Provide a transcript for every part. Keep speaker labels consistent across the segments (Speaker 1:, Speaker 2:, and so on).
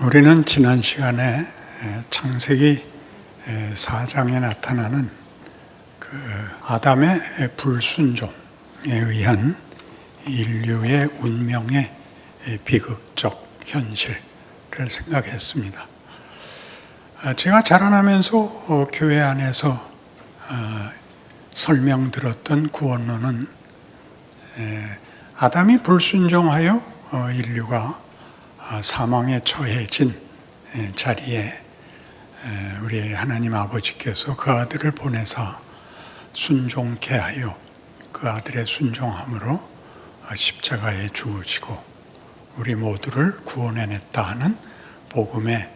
Speaker 1: 우리는 지난 시간에 창세기 4장에 나타나는 그 아담의 불순종에 의한 인류의 운명의 비극적 현실을 생각했습니다. 제가 자라나면서 교회 안에서 설명들었던 구원론은 아담이 불순종하여 인류가 사망에 처해진 자리에 우리 하나님 아버지께서 그 아들을 보내사 순종케 하여 그 아들의 순종함으로 십자가에 죽으시고 우리 모두를 구원해냈다 하는 복음의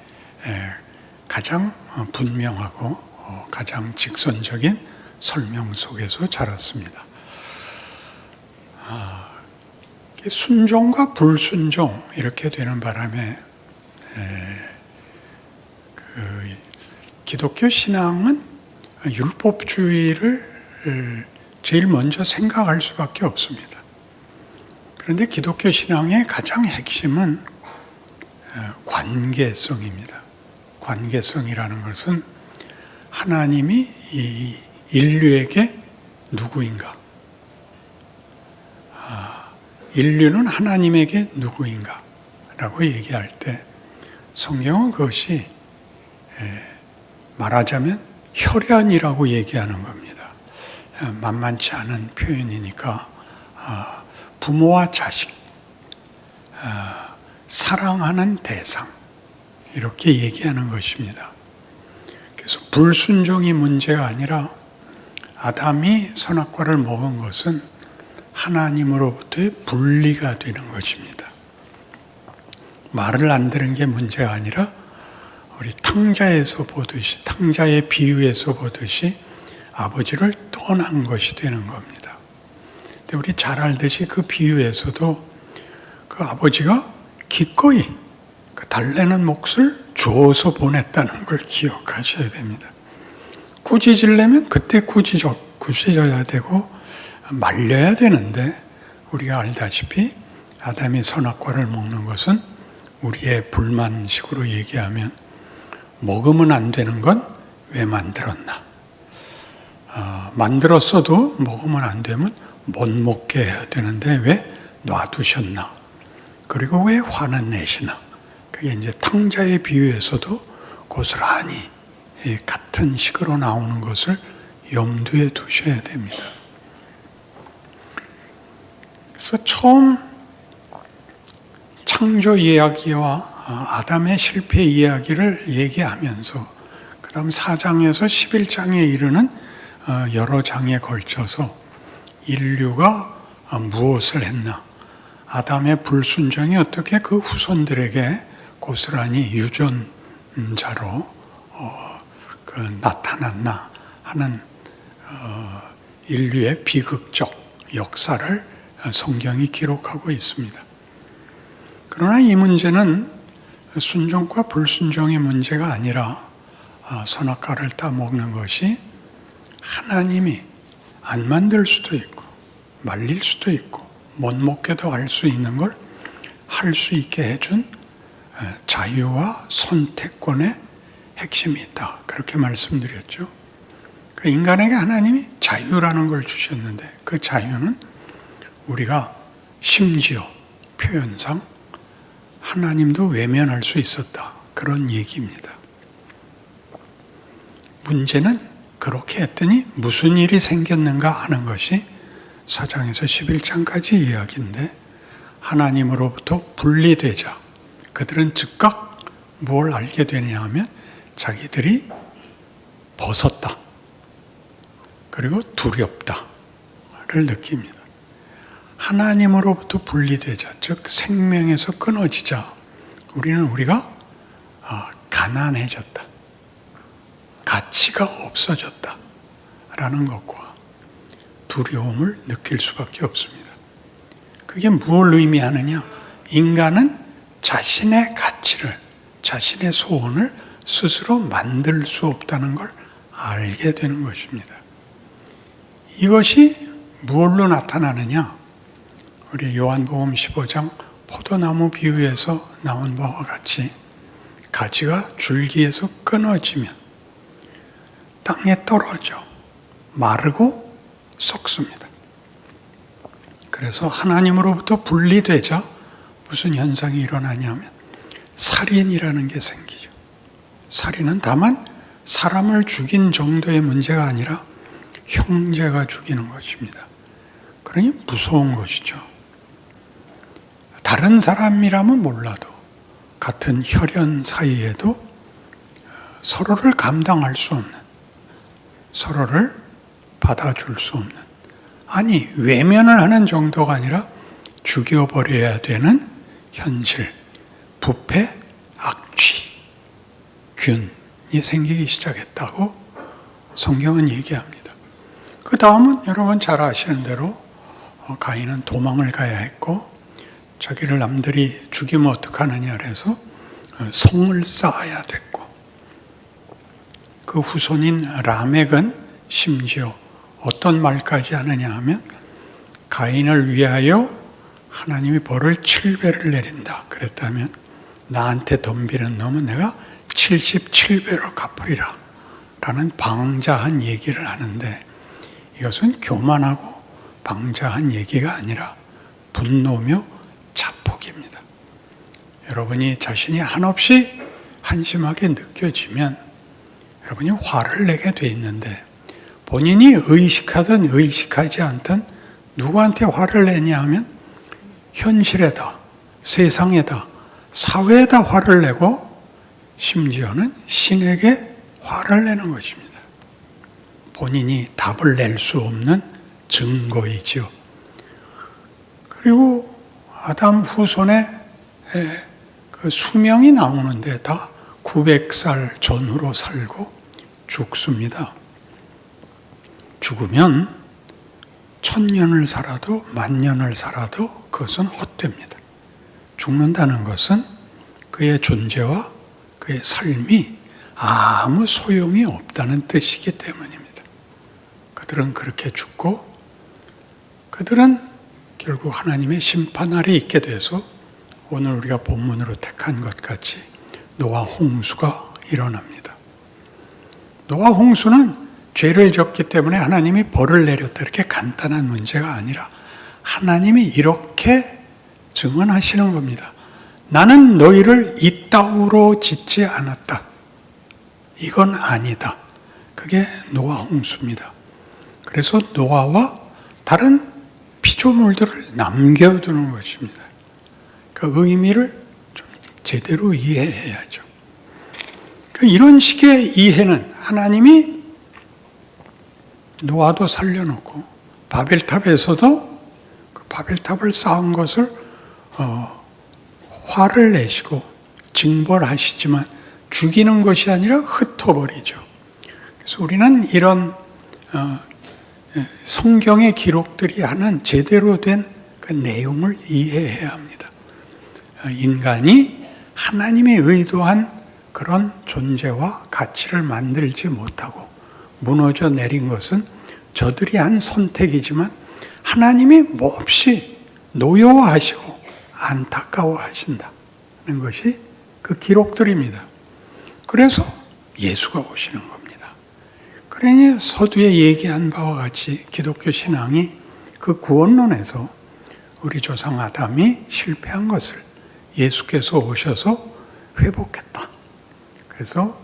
Speaker 1: 가장 분명하고 가장 직선적인 설명 속에서 자랐습니다. 순종과 불순종 이렇게 되는 바람에 기독교 신앙은 율법주의를 제일 먼저 생각할 수밖에 없습니다. 그런데 기독교 신앙의 가장 핵심은 관계성입니다. 관계성이라는 것은 하나님이 이 인류에게 누구인가? 인류는 하나님에게 누구인가? 라고 얘기할 때 성경은 그것이 말하자면 혈연이라고 얘기하는 겁니다. 만만치 않은 표현이니까 부모와 자식, 사랑하는 대상 이렇게 얘기하는 것입니다. 그래서 불순종이 문제가 아니라 아담이 선악과를 먹은 것은 하나님으로부터의 분리가 되는 것입니다. 말을 안 들은 게 문제가 아니라 우리 탕자에서 보듯이, 탕자의 비유에서 보듯이 아버지를 떠난 것이 되는 겁니다. 근데 우리 잘 알듯이 그 비유에서도 그 아버지가 기꺼이 그 달래는 몫을 줘서 보냈다는 걸 기억하셔야 됩니다. 꾸짖으려면 그때 꾸짖어야 되고 말려야 되는데 우리가 알다시피 아담이 선악과를 먹는 것은 우리의 불만식으로 얘기하면 먹으면 안 되는 건 왜 만들었나? 만들었어도 먹으면 안 되면 못 먹게 해야 되는데 왜 놔두셨나? 그리고 왜 화는 내시나? 그게 이제 탕자의 비유에서도 고스란히 같은 식으로 나오는 것을 염두에 두셔야 됩니다. 그래서 처음 창조 이야기와 아담의 실패 이야기를 얘기하면서 그 다음 4장에서 11장에 이르는 여러 장에 걸쳐서 인류가 무엇을 했나, 아담의 불순종이 어떻게 그 후손들에게 고스란히 유전자로 나타났나 하는 인류의 비극적 역사를 성경이 기록하고 있습니다. 그러나 이 문제는 순종과 불순종의 문제가 아니라 선악과를 따먹는 것이 하나님이 안 만들 수도 있고 말릴 수도 있고 못 먹게도 할 수 있는 걸 할 수 있게 해준 자유와 선택권의 핵심이 있다. 그렇게 말씀드렸죠. 그 인간에게 하나님이 자유라는 걸 주셨는데 그 자유는 우리가 심지어 표현상 하나님도 외면할 수 있었다. 그런 얘기입니다. 문제는 그렇게 했더니 무슨 일이 생겼는가 하는 것이 4장에서 11장까지 이야기인데 하나님으로부터 분리되자 그들은 즉각 뭘 알게 되냐 하면 자기들이 벗었다. 그리고 두렵다를 느낍니다. 하나님으로부터 분리되자, 즉 생명에서 끊어지자 우리가 가난해졌다. 가치가 없어졌다라는 것과 두려움을 느낄 수밖에 없습니다. 그게 무엇을 의미하느냐? 인간은 자신의 가치를, 자신의 소원을 스스로 만들 수 없다는 걸 알게 되는 것입니다. 이것이 무엇로 나타나느냐? 우리 요한복음 15장 포도나무 비유에서 나온 바와 같이 가지가 줄기에서 끊어지면 땅에 떨어져 마르고 썩습니다. 그래서 하나님으로부터 분리되자 무슨 현상이 일어나냐면 살인이라는 게 생기죠. 살인은 다만 사람을 죽인 정도의 문제가 아니라 형제가 죽이는 것입니다. 그러니 무서운 것이죠. 다른 사람이라면 몰라도 같은 혈연 사이에도 서로를 감당할 수 없는, 서로를 받아줄 수 없는, 아니 외면을 하는 정도가 아니라 죽여버려야 되는 현실, 부패, 악취, 균이 생기기 시작했다고 성경은 얘기합니다. 그 다음은 여러분 잘 아시는 대로 가인은 도망을 가야 했고 자기를 남들이 죽이면 어떡하느냐 그래서 성을 쌓아야 됐고 그 후손인 라멕은 심지어 어떤 말까지 하느냐 하면 가인을 위하여 하나님이 벌을 7배를 내린다 그랬다면 나한테 덤비는 놈은 내가 77배로 갚으리라 라는 방자한 얘기를 하는데 이것은 교만하고 방자한 얘기가 아니라 분노며 자폭입니다. 여러분이 자신이 한없이 한심하게 느껴지면 여러분이 화를 내게 돼 있는데 본인이 의식하든 의식하지 않든 누구한테 화를 내냐 하면 현실에다, 세상에다, 사회에다 화를 내고 심지어는 신에게 화를 내는 것입니다. 본인이 답을 낼 수 없는 증거이죠. 그리고 아담 후손의 그 수명이 나오는데 다 900살 전후로 살고 죽습니다. 죽으면 1000년을 살아도 10,000년을 살아도 그것은 헛됩니다. 죽는다는 것은 그의 존재와 그의 삶이 아무 소용이 없다는 뜻이기 때문입니다. 그들은 그렇게 죽고 그들은 결국 하나님의 심판 아래 있게 돼서 오늘 우리가 본문으로 택한 것 같이 노아 홍수가 일어납니다. 노아 홍수는 죄를 졌기 때문에 하나님이 벌을 내렸다 이렇게 간단한 문제가 아니라 하나님이 이렇게 증언하시는 겁니다. 나는 너희를 이따위로 짓지 않았다. 이건 아니다. 그게 노아 홍수입니다. 그래서 노아와 다른 피조물들을 남겨두는 것입니다. 그 의미를 좀 제대로 이해해야죠. 이런 식의 이해는 하나님이 노아도 살려놓고 바벨탑에서도 그 바벨탑을 쌓은 것을 화를 내시고 징벌하시지만 죽이는 것이 아니라 흩어버리죠. 그래서 우리는 이런 성경의 기록들이 하는 제대로 된 그 내용을 이해해야 합니다. 인간이 하나님의 의도한 그런 존재와 가치를 만들지 못하고 무너져 내린 것은 저들이 한 선택이지만 하나님이 몹시 노여워하시고 안타까워하신다는 것이 그 기록들입니다. 그래서 예수가 오시는 겁니다. 그러니 서두에 얘기한 바와 같이 기독교 신앙이 그 구원론에서 우리 조상 아담이 실패한 것을 예수께서 오셔서 회복했다. 그래서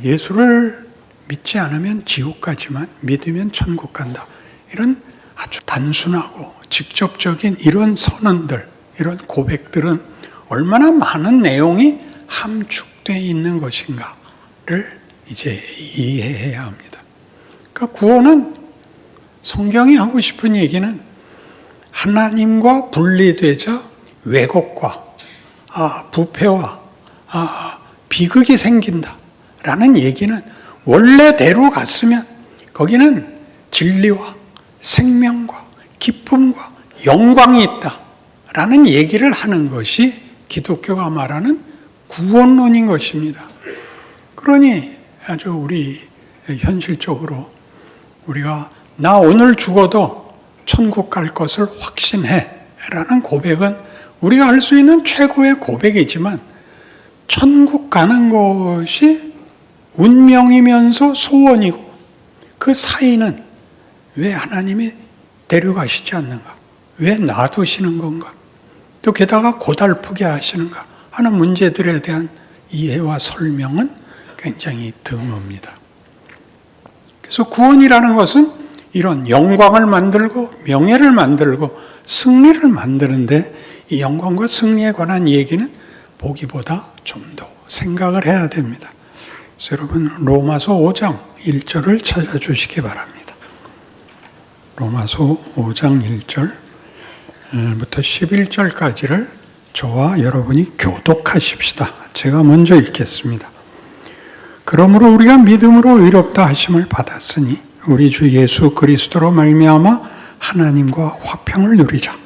Speaker 1: 예수를 믿지 않으면 지옥 가지만 믿으면 천국 간다. 이런 아주 단순하고 직접적인 이런 선언들, 이런 고백들은 얼마나 많은 내용이 함축되어 있는 것인가를 이제 이해해야 합니다. 그러니까 구원은 성경이 하고 싶은 얘기는 하나님과 분리되자 왜곡과 부패와 비극이 생긴다라는 얘기는 원래대로 갔으면 거기는 진리와 생명과 기쁨과 영광이 있다라는 얘기를 하는 것이 기독교가 말하는 구원론인 것입니다. 그러니 아주 우리 현실적으로 우리가 나 오늘 죽어도 천국 갈 것을 확신해 라는 고백은 우리가 할 수 있는 최고의 고백이지만 천국 가는 것이 운명이면서 소원이고 그 사이는 왜 하나님이 데려가시지 않는가? 왜 놔두시는 건가? 또 게다가 고달프게 하시는가 하는 문제들에 대한 이해와 설명은 굉장히 드뭅니다. 그래서 구원이라는 것은 이런 영광을 만들고 명예를 만들고 승리를 만드는데 이 영광과 승리에 관한 얘기는 보기보다 좀 더 생각을 해야 됩니다. 그래서 여러분 로마서 5장 1절을 찾아주시기 바랍니다. 로마서 5장 1절부터 11절까지를 저와 여러분이 교독하십시다. 제가 먼저 읽겠습니다. 그러므로 우리가 믿음으로 의롭다 하심을 받았으니 우리 주 예수 그리스도로 말미암아 하나님과 화평을 누리자.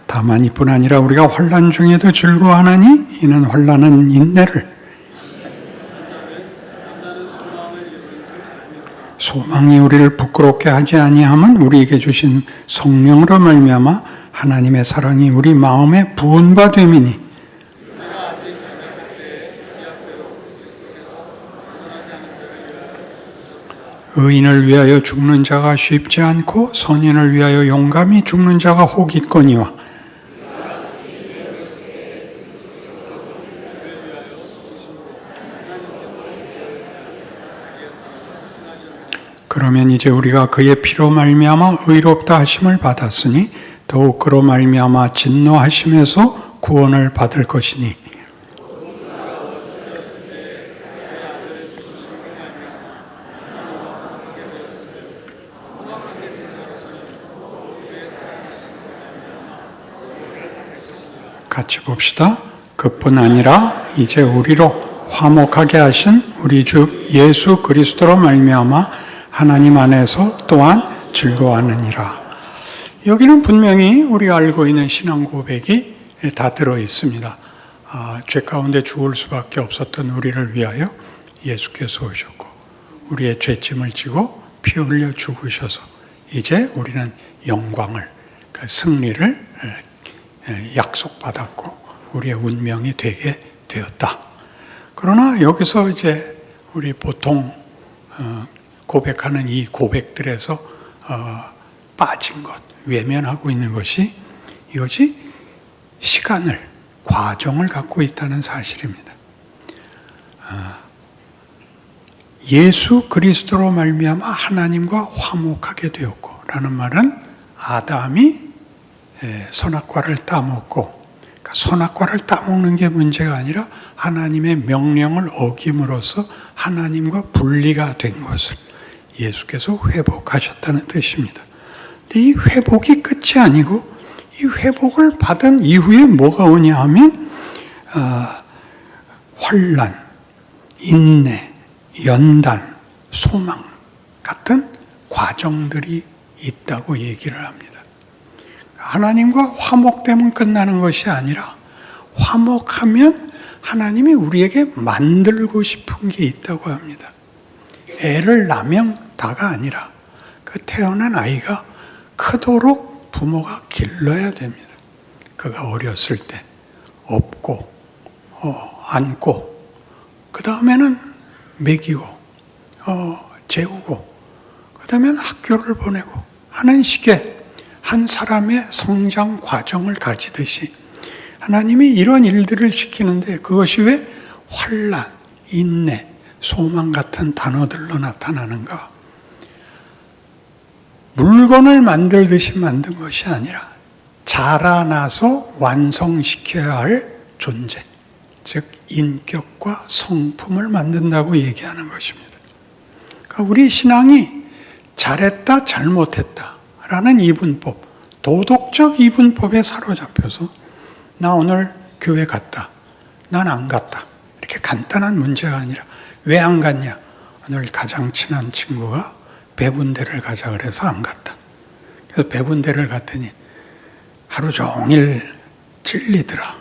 Speaker 1: 다만 이뿐 아니라 우리가 환난 중에도 즐거워하나니 이는 환난은 인내를, 소망이 우리를 부끄럽게 하지 아니함은 우리에게 주신 성령으로 말미암아 하나님의 사랑이 우리 마음에 부은 바 됨이니 의인을 위하여 죽는 자가 쉽지 않고 선인을 위하여 용감히 죽는 자가 혹 있거니와 그러면 이제 우리가 그의 피로 말미암아 의롭다 하심을 받았으니 더욱 그로 말미암아 진노하심에서 구원을 받을 것이니 같이 봅시다. 그뿐 아니라 이제 우리로 화목하게 하신 우리 주 예수 그리스도로 말미암아 하나님 안에서 또한 즐거워하느니라. 여기는 분명히 우리가 알고 있는 신앙 고백이 다 들어 있습니다. 죄 가운데 죽을 수밖에 없었던 우리를 위하여 예수께서 오셨고 우리의 죄짐을 지고 피 흘려 죽으셔서 이제 우리는 영광을, 승리를 약속받았고 우리의 운명이 되게 되었다. 그러나 여기서 이제 우리 보통 고백하는 이 고백들에서 빠진 것, 외면하고 있는 것이 이것이 시간을, 과정을 갖고 있다는 사실입니다. 예수 그리스도로 말미암아 하나님과 화목하게 되었고 라는 말은 아담이 선악과를 따먹고, 그러니까 선악과를 따먹는 게 문제가 아니라 하나님의 명령을 어김으로써 하나님과 분리가 된 것을 예수께서 회복하셨다는 뜻입니다. 근데 이 회복이 끝이 아니고 이 회복을 받은 이후에 뭐가 오냐 하면 환난, 인내, 연단, 소망 같은 과정들이 있다고 얘기를 합니다. 하나님과 화목되면 끝나는 것이 아니라 화목하면 하나님이 우리에게 만들고 싶은 게 있다고 합니다. 애를 낳으다가 아니라 그 태어난 아이가 크도록 부모가 길러야 됩니다. 그가 어렸을 때 업고 안고 그 다음에는 먹이고 재우고 그 다음에는 학교를 보내고 하는 식의 한 사람의 성장 과정을 가지듯이 하나님이 이런 일들을 시키는데 그것이 왜 환난, 인내, 소망 같은 단어들로 나타나는가? 물건을 만들듯이 만든 것이 아니라 자라나서 완성시켜야 할 존재, 즉 인격과 성품을 만든다고 얘기하는 것입니다. 그러니까 우리 신앙이 잘했다, 잘못했다 라는 이분법, 도덕적 이분법에 사로잡혀서 나 오늘 교회 갔다, 난 안 갔다 이렇게 간단한 문제가 아니라 왜 안 갔냐? 오늘 가장 친한 친구가 배군대를 가자 그래서 안 갔다. 그래서 배군대를 갔더니 하루 종일 찔리더라.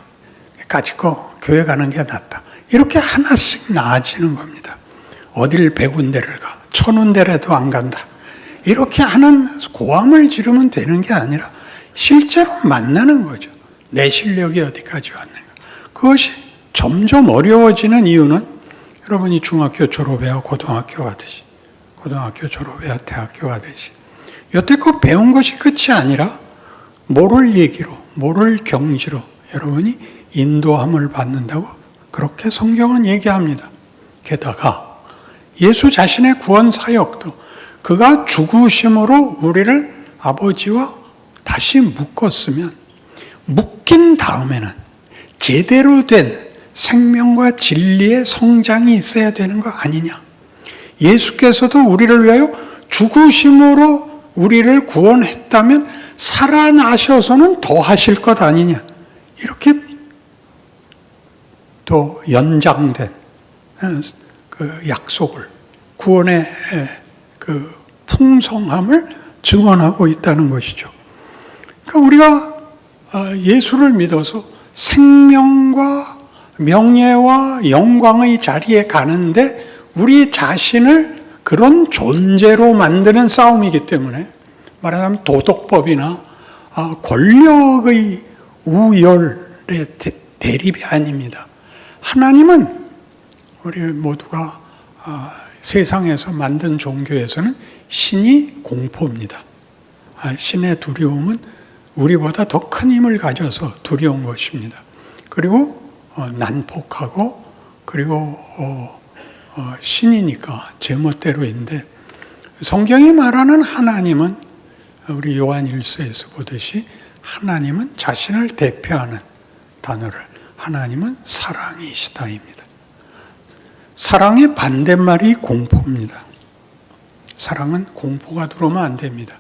Speaker 1: 까짓거 교회 가는 게 낫다. 이렇게 하나씩 나아지는 겁니다. 어딜 배군대를 가? 천운대라도 안 간다. 이렇게 하는 고함을 지르면 되는 게 아니라 실제로 만나는 거죠. 내 실력이 어디까지 왔는가. 그것이 점점 어려워지는 이유는 여러분이 중학교 졸업해야 고등학교 가듯이, 고등학교 졸업해야 대학교 가듯이 여태껏 배운 것이 끝이 아니라 모를 얘기로, 모를 경지로 여러분이 인도함을 받는다고 그렇게 성경은 얘기합니다. 게다가 예수 자신의 구원 사역도 그가 죽으심으로 우리를 아버지와 다시 묶었으면 묶인 다음에는 제대로 된 생명과 진리의 성장이 있어야 되는 거 아니냐. 예수께서도 우리를 위하여 죽으심으로 우리를 구원했다면 살아나셔서는 더 하실 것 아니냐. 이렇게 또 연장된 그 약속을, 구원의 그 풍성함을 증언하고 있다는 것이죠. 그러니까 우리가 예수를 믿어서 생명과 명예와 영광의 자리에 가는데 우리 자신을 그런 존재로 만드는 싸움이기 때문에 말하자면 도덕법이나 권력의 우열의 대립이 아닙니다. 하나님은 우리 모두가 세상에서 만든 종교에서는 신이 공포입니다. 신의 두려움은 우리보다 더 큰 힘을 가져서 두려운 것입니다. 그리고 난폭하고 그리고 신이니까 제멋대로인데 성경이 말하는 하나님은 우리 요한 1서에서 보듯이 하나님은 자신을 대표하는 단어를 하나님은 사랑이시다입니다. 사랑의 반대말이 공포입니다. 사랑은 공포가 들어오면 안 됩니다.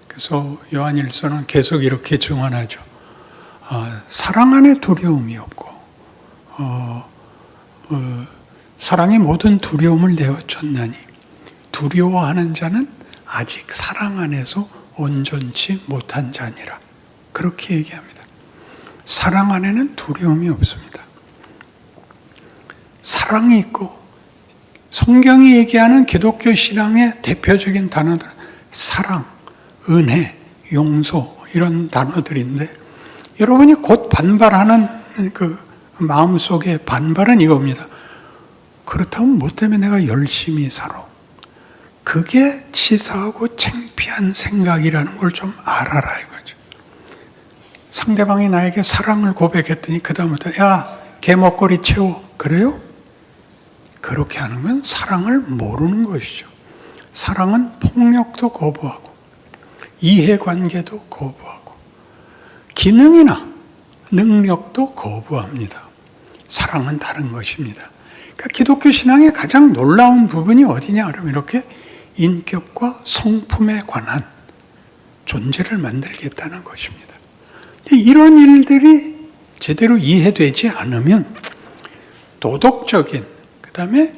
Speaker 1: 그래서 요한 1서는 계속 이렇게 증언하죠. 사랑 안에 두려움이 없고 사랑이 모든 두려움을 내어쫓나니 두려워하는 자는 아직 사랑 안에서 온전치 못한 자니라. 그렇게 얘기합니다. 사랑 안에는 두려움이 없습니다. 사랑이 있고 성경이 얘기하는 기독교 신앙의 대표적인 단어들은 사랑, 은혜, 용서 이런 단어들인데 여러분이 곧 반발하는 그 마음속의 반발은 이겁니다. 그렇다면 뭐 때문에 내가 열심히 살아? 그게 치사하고 창피한 생각이라는 걸 좀 알아라 이거죠. 상대방이 나에게 사랑을 고백했더니 그 다음부터 야, 개 먹거리 채워. 그래요? 그렇게 하는 건 사랑을 모르는 것이죠. 사랑은 폭력도 거부하고 이해관계도 거부하고 기능이나 능력도 거부합니다. 사랑은 다른 것입니다. 그러니까 기독교 신앙의 가장 놀라운 부분이 어디냐 그러면 이렇게 인격과 성품에 관한 존재를 만들겠다는 것입니다. 이런 일들이 제대로 이해되지 않으면 도덕적인 그다음에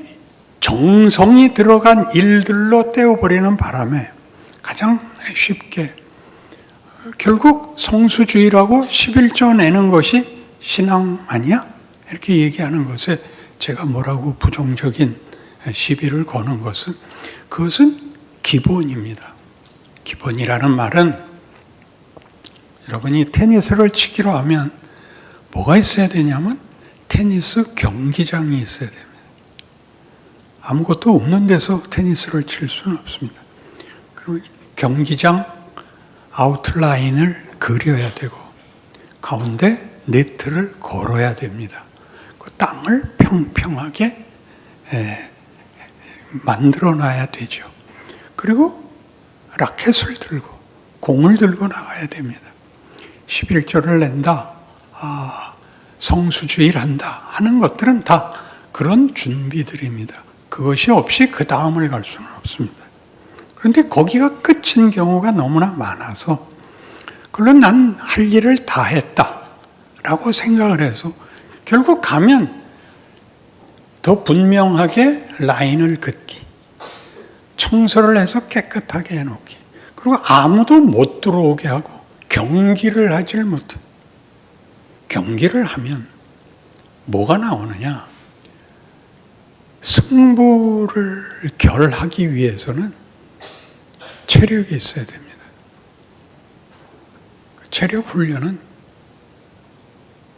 Speaker 1: 정성이 들어간 일들로 떼어버리는 바람에 가장 쉽게 결국 성수주의라고 11조 내는 것이 신앙 아니야? 이렇게 얘기하는 것에 제가 뭐라고 부정적인 시비를 거는 것은 그것은 기본입니다. 기본이라는 말은 여러분이 테니스를 치기로 하면 뭐가 있어야 되냐면 테니스 경기장이 있어야 됩니다. 아무것도 없는 데서 테니스를 칠 수는 없습니다. 그리고 경기장 아웃라인을 그려야 되고 가운데 네트를 걸어야 됩니다. 그 땅을 평평하게 만들어 놔야 되죠. 그리고 라켓을 들고 공을 들고 나가야 됩니다. 11조를 낸다, 성수주의를 한다 하는 것들은 다 그런 준비들입니다. 그것이 없이 그 다음을 갈 수는 없습니다. 그런데 거기가 끝인 경우가 너무나 많아서 그걸로 난 할 일을 다 했다라고 생각을 해서 결국 가면 더 분명하게 라인을 긋기, 청소를 해서 깨끗하게 해놓기, 그리고 아무도 못 들어오게 하고 경기를 하질 못해. 경기를 하면 뭐가 나오느냐? 승부를 결하기 위해서는 체력이 있어야 됩니다. 체력 훈련은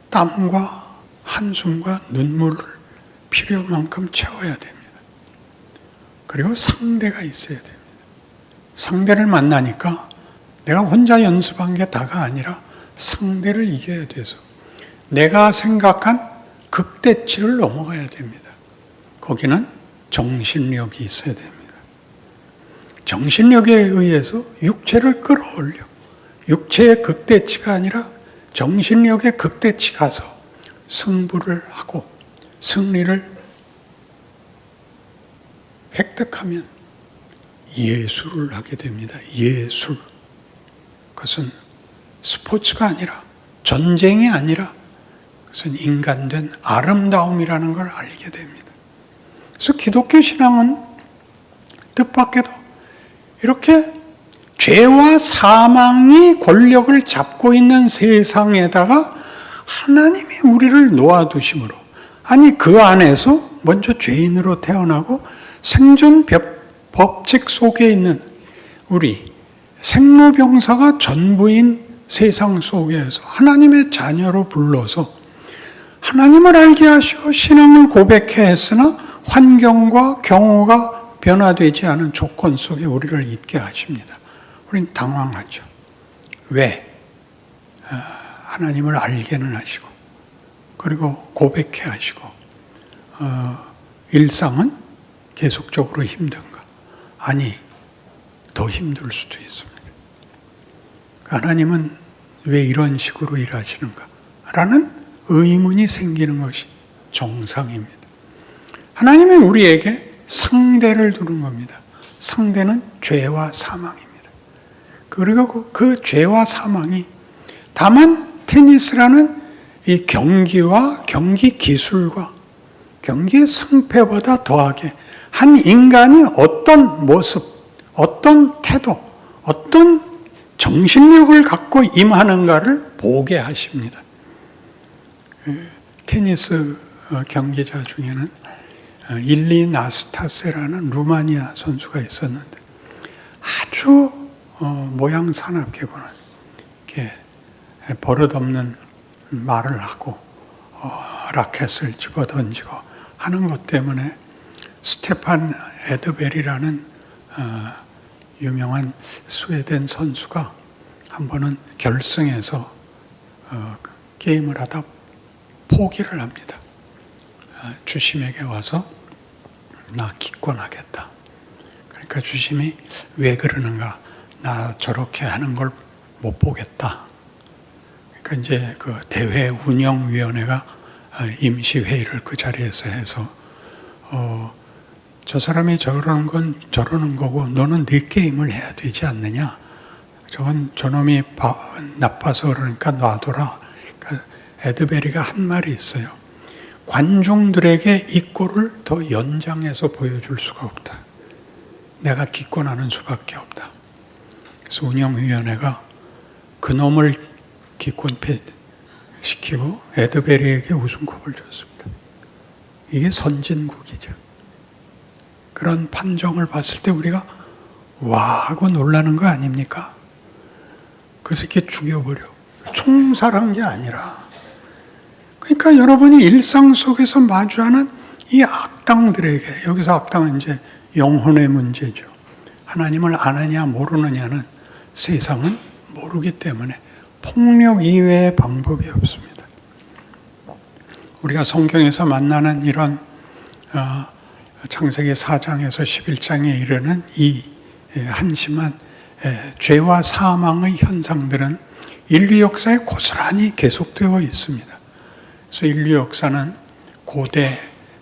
Speaker 1: 땀과 한숨과 눈물을 필요만큼 채워야 됩니다. 그리고 상대가 있어야 됩니다. 상대를 만나니까 내가 혼자 연습한 게 다가 아니라 상대를 이겨야 돼서 내가 생각한 극대치를 넘어가야 됩니다. 거기는 정신력이 있어야 됩니다. 정신력에 의해서 육체를 끌어올려 육체의 극대치가 아니라 정신력의 극대치 가서 승부를 하고 승리를 획득하면 예술을 하게 됩니다. 예술. 그것은 스포츠가 아니라 전쟁이 아니라 그것은 인간된 아름다움이라는 걸 알게 됩니다. 그래서 기독교 신앙은 뜻밖에도 이렇게 죄와 사망이 권력을 잡고 있는 세상에다가 하나님이 우리를 놓아두심으로, 아니 그 안에서 먼저 죄인으로 태어나고 생존 법칙 속에 있는 우리 생로병사가 전부인 세상 속에서 하나님의 자녀로 불러서 하나님을 알게 하시고 신앙을 고백해 했으나 환경과 경우가 변화되지 않은 조건 속에 우리를 있게 하십니다. 우린 당황하죠. 왜? 하나님을 알게는 하시고 그리고 고백해 하시고 일상은 계속적으로 힘든가? 아니, 더 힘들 수도 있습니다. 하나님은 왜 이런 식으로 일하시는가? 라는 의문이 생기는 것이 정상입니다. 하나님은 우리에게 상대를 두는 겁니다. 상대는 죄와 사망입니다. 그리고 그 죄와 사망이 다만 테니스라는 이 경기와 경기 기술과 경기의 승패보다 더하게 한 인간이 어떤 모습, 어떤 태도, 어떤 정신력을 갖고 임하는가를 보게 하십니다. 테니스 경기자 중에는 일리 나스타세라는 루마니아 선수가 있었는데 아주 모양 사납게고는 이렇게 버릇없는 말을 하고 라켓을 집어던지고 하는 것 때문에 스테판 에드베리라는 유명한 스웨덴 선수가 한 번은 결승에서 게임을 하다 포기를 합니다. 주심에게 와서 나 기권하겠다. 그러니까 주심이 왜 그러는가? 나 저렇게 하는 걸 못 보겠다. 그러니까 이제 그 대회 운영위원회가 임시회의를 그 자리에서 해서 저 사람이 저러는 건 저러는 거고 너는 네 게임을 해야 되지 않느냐. 저놈이 나빠서 그러니까 놔둬라. 그러니까 에드베리가 한 말이 있어요. 관중들에게 이 꼴을 더 연장해서 보여줄 수가 없다. 내가 기권하는 수밖에 없다. 그래서 운영위원회가 그놈을 기권시키고 에드베리에게 우승컵을 줬습니다. 이게 선진국이죠. 그런 판정을 봤을 때 우리가 와 하고 놀라는 거 아닙니까? 그래서 이렇게 죽여버려. 총살한 게 아니라. 그러니까 여러분이 일상 속에서 마주하는 이 악당들에게, 여기서 악당은 이제 영혼의 문제죠. 하나님을 아느냐 모르느냐는 세상은 모르기 때문에 폭력 이외의 방법이 없습니다. 우리가 성경에서 만나는 이런 창세기 4장에서 11장에 이르는 이 한심한 죄와 사망의 현상들은 인류 역사에 고스란히 계속되어 있습니다. 그래서 인류 역사는 고대,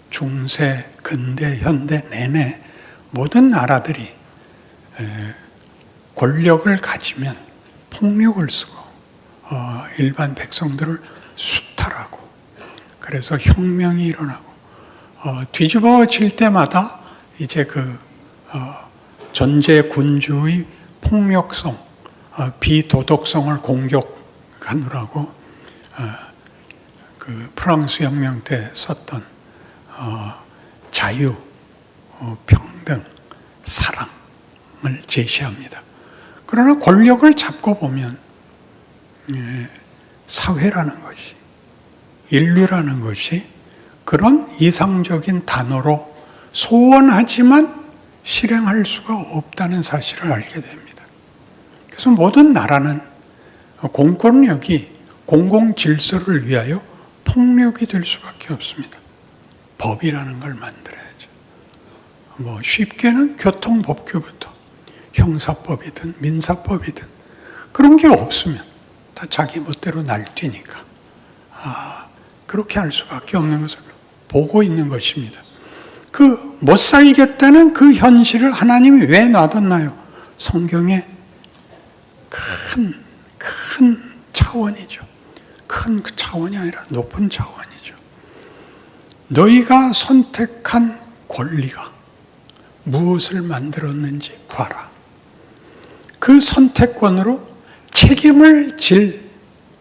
Speaker 1: 중세, 근대, 현대 내내 모든 나라들이 권력을 가지면 폭력을 쓰고 일반 백성들을 수탈하고 그래서 혁명이 일어나고 뒤집어질 때마다 이제 그 전제 군주의 폭력성, 비도덕성을 공격하느라고 그 프랑스 혁명 때 썼던 자유, 평등, 사랑 제시합니다. 그러나 권력을 잡고 보면 사회라는 것이, 인류라는 것이 그런 이상적인 단어로 소원하지만 실행할 수가 없다는 사실을 알게 됩니다. 그래서 모든 나라는 공권력이 공공질서를 위하여 폭력이 될 수밖에 없습니다. 법이라는 걸 만들어야죠. 쉽게는 교통법규부터 형사법이든 민사법이든 그런 게 없으면 다 자기 멋대로 날뛰니까 그렇게 할 수밖에 없는 것을 보고 있는 것입니다. 못 살겠다는 그 현실을 하나님이 왜 놔뒀나요? 성경의 큰 차원이죠. 큰 차원이 아니라 높은 차원이죠. 너희가 선택한 권리가 무엇을 만들었는지 봐라. 그 선택권으로 책임을 질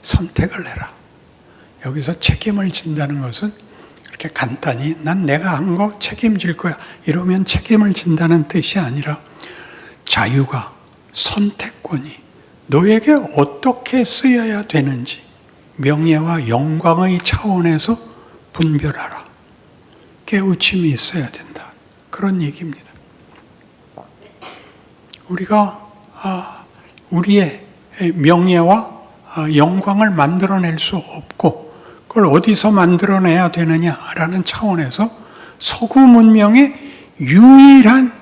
Speaker 1: 선택을 해라. 여기서 책임을 진다는 것은 이렇게 간단히 난 내가 한 거 책임질 거야 이러면 책임을 진다는 뜻이 아니라 자유가, 선택권이 너에게 어떻게 쓰여야 되는지 명예와 영광의 차원에서 분별하라. 깨우침이 있어야 된다. 그런 얘기입니다. 우리가 우리의 명예와 영광을 만들어낼 수 없고 그걸 어디서 만들어내야 되느냐라는 차원에서 서구 문명의 유일한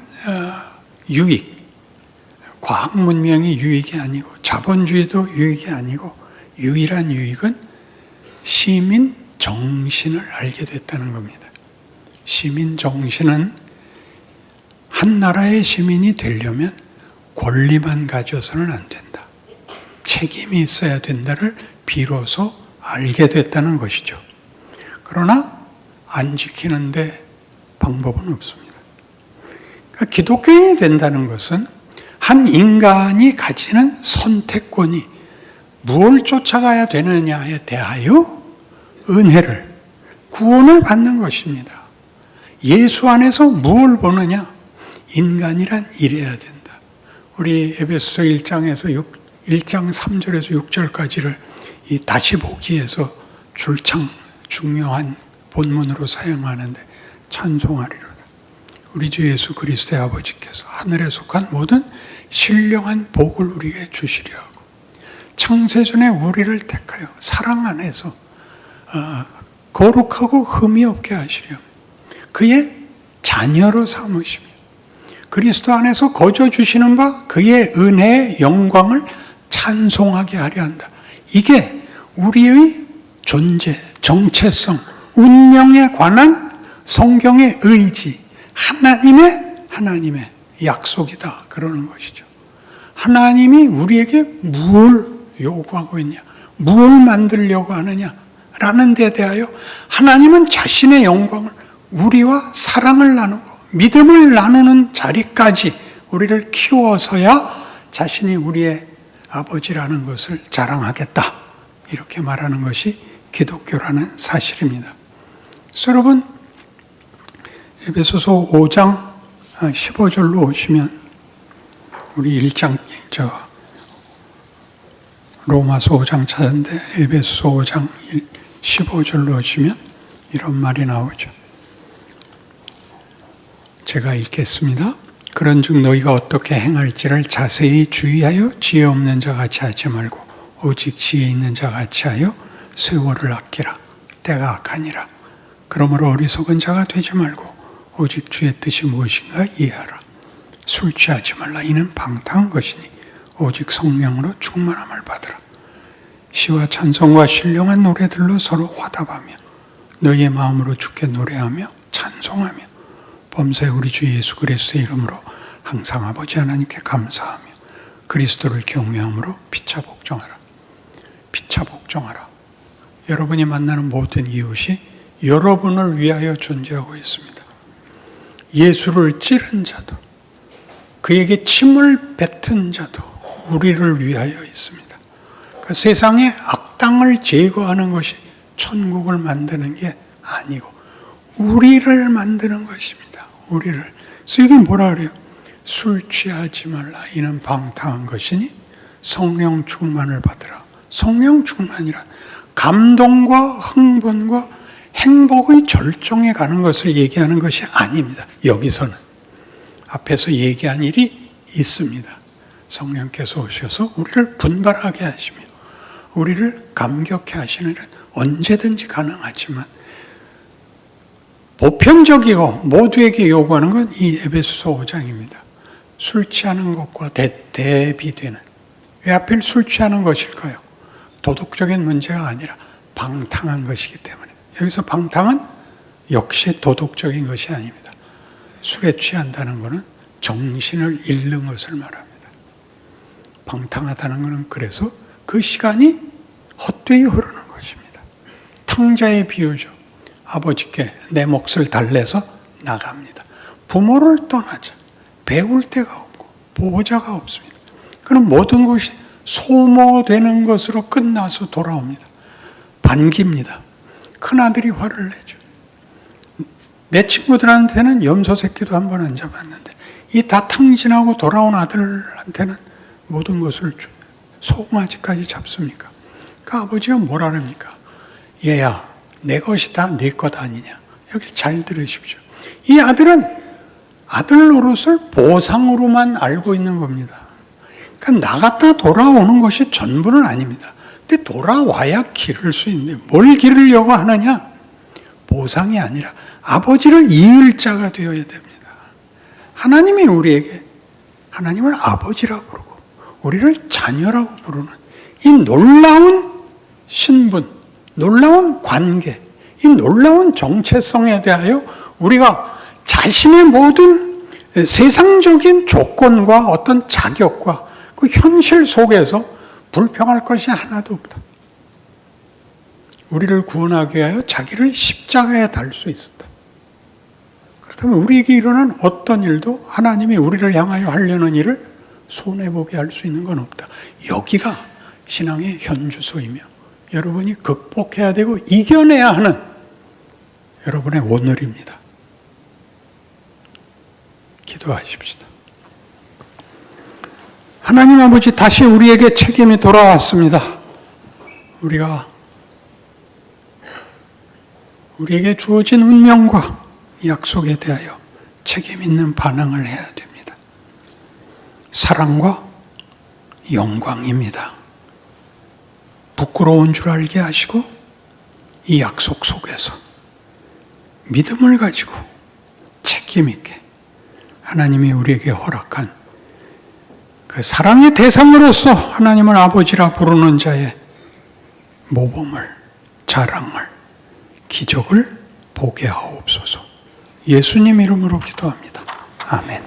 Speaker 1: 유익, 과학 문명이 유익이 아니고 자본주의도 유익이 아니고 유일한 유익은 시민 정신을 알게 됐다는 겁니다. 시민 정신은 한 나라의 시민이 되려면 권리만 가져서는 안 된다. 책임이 있어야 된다를 비로소 알게 됐다는 것이죠. 그러나 안 지키는데 방법은 없습니다. 그러니까 기독교인이 된다는 것은 한 인간이 가지는 선택권이 무엇을 쫓아가야 되느냐에 대하여 은혜를, 구원을 받는 것입니다. 예수 안에서 무엇을 보느냐? 인간이란 이래야 된다. 우리 에베소서 1장 3절에서 6절까지를 이 다시 보기에서 줄창 중요한 본문으로 사용하는데 찬송하리로다. 우리 주 예수 그리스도의 아버지께서 하늘에 속한 모든 신령한 복을 우리에게 주시려 하고 창세전에 우리를 택하여 사랑 안에서 거룩하고 흠이 없게 하시려 그의 자녀로 삼으시며 그리스도 안에서 거저 주시는 바 그의 은혜의 영광을 찬송하게 하려 한다. 이게 우리의 존재, 정체성, 운명에 관한 성경의 의지, 하나님의 약속이다. 그러는 것이죠. 하나님이 우리에게 무엇을 요구하고 있냐, 무엇을 만들려고 하느냐 라는 데 대하여 하나님은 자신의 영광을 우리와 사랑을 나누고 믿음을 나누는 자리까지 우리를 키워서야 자신이 우리의 아버지라는 것을 자랑하겠다. 이렇게 말하는 것이 기독교라는 사실입니다. 그래서 여러분, 에베소서 5장 15절로 오시면 우리 로마서 5장 찾았는데 에베소서 5장 15절로 오시면 이런 말이 나오죠. 제가 읽겠습니다. 그런즉 너희가 어떻게 행할지를 자세히 주의하여 지혜 없는 자 같이 하지 말고 오직 지혜 있는 자 같이 하여 세월을 아끼라. 때가 악하니라. 그러므로 어리석은 자가 되지 말고 오직 주의 뜻이 무엇인가 이해하라. 술 취하지 말라. 이는 방탕한 것이니 오직 성령으로 충만함을 받으라. 시와 찬송과 신령한 노래들로 서로 화답하며 너희의 마음으로 주께 노래하며 찬송하며 범사에 우리 주 예수 그리스도의 이름으로 항상 아버지 하나님께 감사하며 그리스도를 경외함으로 피차 복종하라. 피차 복종하라. 여러분이 만나는 모든 이웃이 여러분을 위하여 존재하고 있습니다. 예수를 찌른 자도 그에게 침을 뱉은 자도 우리를 위하여 있습니다. 그러니까 세상의 악당을 제거하는 것이 천국을 만드는 게 아니고 우리를 만드는 것입니다. 우리를. 그래서 이게 뭐라 그래요? 술 취하지 말라. 이는 방탕한 것이니 성령 충만을 받으라. 성령 충만이란 감동과 흥분과 행복의 절정에 가는 것을 얘기하는 것이 아닙니다. 여기서는 앞에서 얘기한 일이 있습니다. 성령께서 오셔서 우리를 분발하게 하시며 우리를 감격해 하시는 일은 언제든지 가능하지만 보편적이고 모두에게 요구하는 건 이 에베소서 5장입니다. 술 취하는 것과 대비되는. 왜 하필 술 취하는 것일까요? 도덕적인 문제가 아니라 방탕한 것이기 때문에. 여기서 방탕은 역시 도덕적인 것이 아닙니다. 술에 취한다는 것은 정신을 잃는 것을 말합니다. 방탕하다는 것은 그래서 그 시간이 헛되이 흐르는 것입니다. 탕자의 비유죠. 아버지께 내 몫을 달래서 나갑니다. 부모를 떠나자 배울 데가 없고 보호자가 없습니다. 그럼 모든 것이 소모되는 것으로 끝나서 돌아옵니다. 반깁니다. 큰아들이 화를 내죠. 내 친구들한테는 염소 새끼도 한 번 안 잡았는데 이 다 탕진하고 돌아온 아들한테는 모든 것을 줍니다. 송아지까지 잡습니까? 그 아버지가 뭐라 합니까? 얘야, 내 것이 다 네 것 아니냐. 여기 잘 들으십시오. 이 아들은 아들 노릇을 보상으로만 알고 있는 겁니다. 그러니까 나갔다 돌아오는 것이 전부는 아닙니다. 근데 돌아와야 기를 수 있는데 뭘 기르려고 하느냐? 보상이 아니라 아버지를 이을 자가 되어야 됩니다. 하나님이 우리에게 하나님을 아버지라고 부르고 우리를 자녀라고 부르는 이 놀라운 신분, 놀라운 관계, 이 놀라운 정체성에 대하여 우리가 자신의 모든 세상적인 조건과 어떤 자격과 그 현실 속에서 불평할 것이 하나도 없다. 우리를 구원하기 위하여 자기를 십자가에 달 수 있었다. 그렇다면 우리에게 일어난 어떤 일도 하나님이 우리를 향하여 하려는 일을 손해보게 할 수 있는 건 없다. 여기가 신앙의 현주소이며 여러분이 극복해야 되고 이겨내야 하는 여러분의 오늘입니다. 기도하십시다. 하나님 아버지, 다시 우리에게 책임이 돌아왔습니다. 우리에게 주어진 운명과 약속에 대하여 책임 있는 반응을 해야 됩니다. 사랑과 영광입니다. 부끄러운 줄 알게 하시고 이 약속 속에서 믿음을 가지고 책임 있게 하나님이 우리에게 허락한 그 사랑의 대상으로서 하나님을 아버지라 부르는 자의 모범을, 자랑을, 기적을 보게 하옵소서. 예수님 이름으로 기도합니다. 아멘.